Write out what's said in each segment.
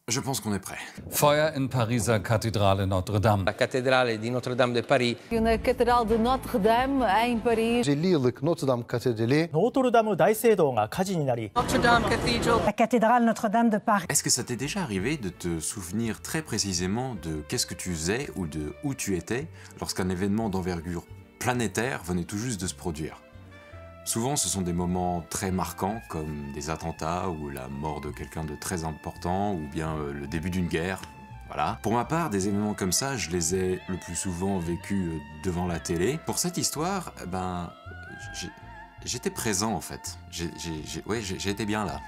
Je pense qu'on est prêt. Feuer in Pariser Kathedrale Notre-Dame. La cathédrale di Notre-Dame de Paris. Na Catedral de Notre-Dame em Paris. 진리의 노트담 카테드레 노트르다무 다이세도가 가진이 나리. Notre-Dame Cathedral. La cathédrale Notre-Dame de Paris. Est-ce que ça t'est déjà arrivé de te souvenir très précisément de qu'est-ce que tu faisais ou de où tu étais lorsqu'un événement d'envergure planétaire venait tout juste de se produire? Souvent, ce sont des moments très marquants, comme des attentats ou la mort de quelqu'un de très important, ou bien le début d'une guerre. Voilà. Pour ma part, des événements comme ça, je les ai le plus souvent vécus devant la télé. Pour cette histoire, j'étais présent en fait. J'ai été bien là.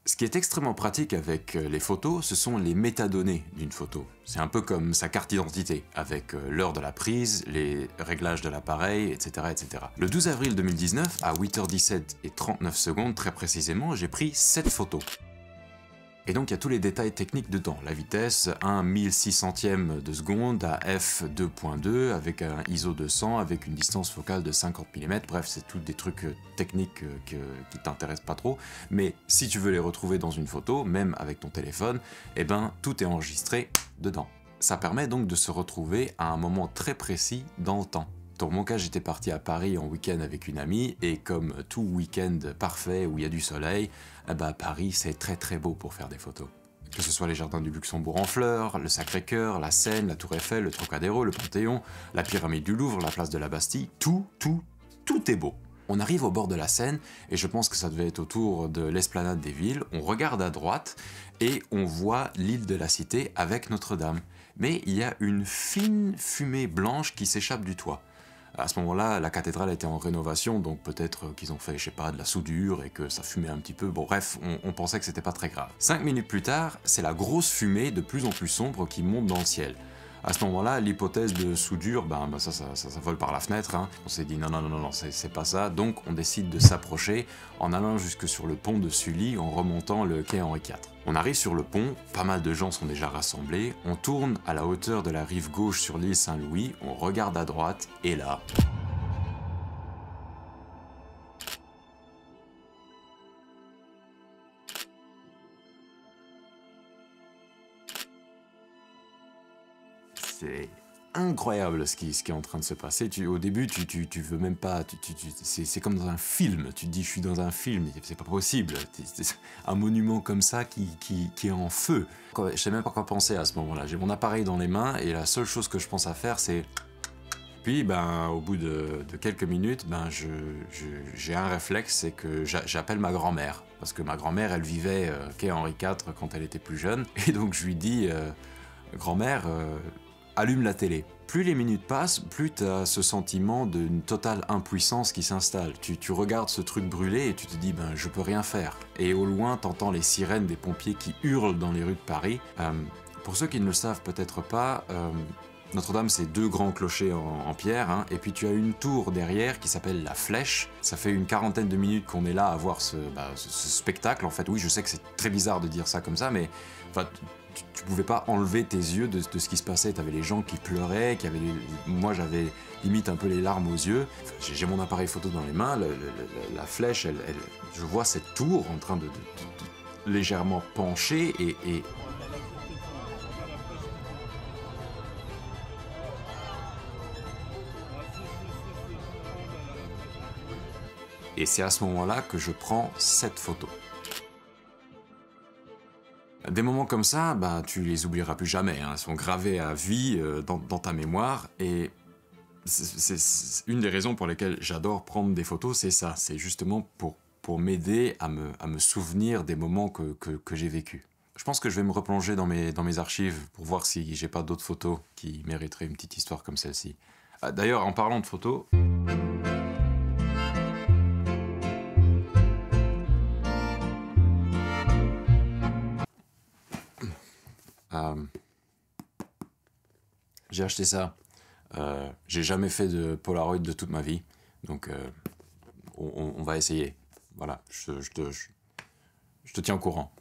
Ce qui est extrêmement pratique avec les photos, ce sont les métadonnées d'une photo. C'est un peu comme sa carte d'identité, avec l'heure de la prise, les réglages de l'appareil, etc., etc. Le 12 avril 2019, à 8h17 et 39 secondes, très précisément, j'ai pris 7 photos. Et donc il y a tous les détails techniques dedans. La vitesse, 1/1600e de seconde à f2.2 avec un ISO 200, avec une distance focale de 50 mm. Bref, c'est tous des trucs techniques qui t'intéressent pas trop. Mais si tu veux les retrouver dans une photo, même avec ton téléphone, eh ben tout est enregistré dedans. Ça permet donc de se retrouver à un moment très précis dans le temps. Dans mon cas, j'étais parti à Paris en week-end avec une amie, et comme tout week-end parfait où il y a du soleil, Paris c'est très très beau pour faire des photos. Que ce soit les jardins du Luxembourg en fleurs, le Sacré-Cœur, la Seine, la Tour Eiffel, le Trocadéro, le Panthéon, la pyramide du Louvre, la place de la Bastille, tout est beau. On arrive au bord de la Seine, et je pense que ça devait être autour de l'esplanade des Villes. On regarde à droite, et on voit l'île de la Cité avec Notre-Dame. Mais il y a une fine fumée blanche qui s'échappe du toit. À ce moment-là, la cathédrale était en rénovation, donc peut-être qu'ils ont fait, je sais pas, de la soudure et que ça fumait un petit peu. Bon bref, on pensait que c'était pas très grave. 5 minutes plus tard, c'est la grosse fumée de plus en plus sombre qui monte dans le ciel. À ce moment-là, l'hypothèse de soudure, ça vole par la fenêtre. Hein. On s'est dit non, c'est pas ça. Donc on décide de s'approcher en allant jusque sur le pont de Sully, en remontant le quai Henri IV. On arrive sur le pont, pas mal de gens sont déjà rassemblés, on tourne à la hauteur de la rive gauche sur l'île Saint-Louis, on regarde à droite, et là... C'est incroyable ce qui est en train de se passer. Au début, tu veux même pas... c'est comme dans un film. Tu te dis, je suis dans un film, c'est pas possible. Un monument comme ça qui est en feu. Je sais même pas quoi penser à ce moment-là. J'ai mon appareil dans les mains et la seule chose que je pense à faire, c'est... Puis, au bout de quelques minutes, j'ai un réflexe, c'est que j'appelle ma grand-mère. Parce que ma grand-mère, elle vivait quai Henri IV quand elle était plus jeune. Et donc, je lui dis, grand-mère... allume la télé. Plus les minutes passent, plus tu as ce sentiment d'une totale impuissance qui s'installe. Tu regardes ce truc brûler et tu te dis, je peux rien faire. Et au loin, t'entends les sirènes des pompiers qui hurlent dans les rues de Paris. Pour ceux qui ne le savent peut-être pas, Notre-Dame, c'est 2 grands clochers en pierre, hein, et puis tu as une tour derrière qui s'appelle la Flèche. Ça fait une quarantaine de minutes qu'on est là à voir ce spectacle. En fait, oui, je sais que c'est très bizarre de dire ça comme ça, mais... Tu pouvais pas enlever tes yeux de ce qui se passait. T'avais les gens qui pleuraient, moi j'avais limite un peu les larmes aux yeux. J'ai mon appareil photo dans les mains, la flèche, je vois cette tour en train de légèrement pencher et c'est à ce moment-là que je prends cette photo. Des moments comme ça, tu les oublieras plus jamais, hein. Ils sont gravés à vie dans ta mémoire, et c'est une des raisons pour lesquelles j'adore prendre des photos, c'est ça, c'est justement pour m'aider à me souvenir des moments que j'ai vécus. Je pense que je vais me replonger dans mes archives pour voir si j'ai pas d'autres photos qui mériteraient une petite histoire comme celle-ci. D'ailleurs, en parlant de photos... j'ai acheté ça. J'ai jamais fait de Polaroid de toute ma vie, donc on va essayer. Voilà, je te tiens au courant.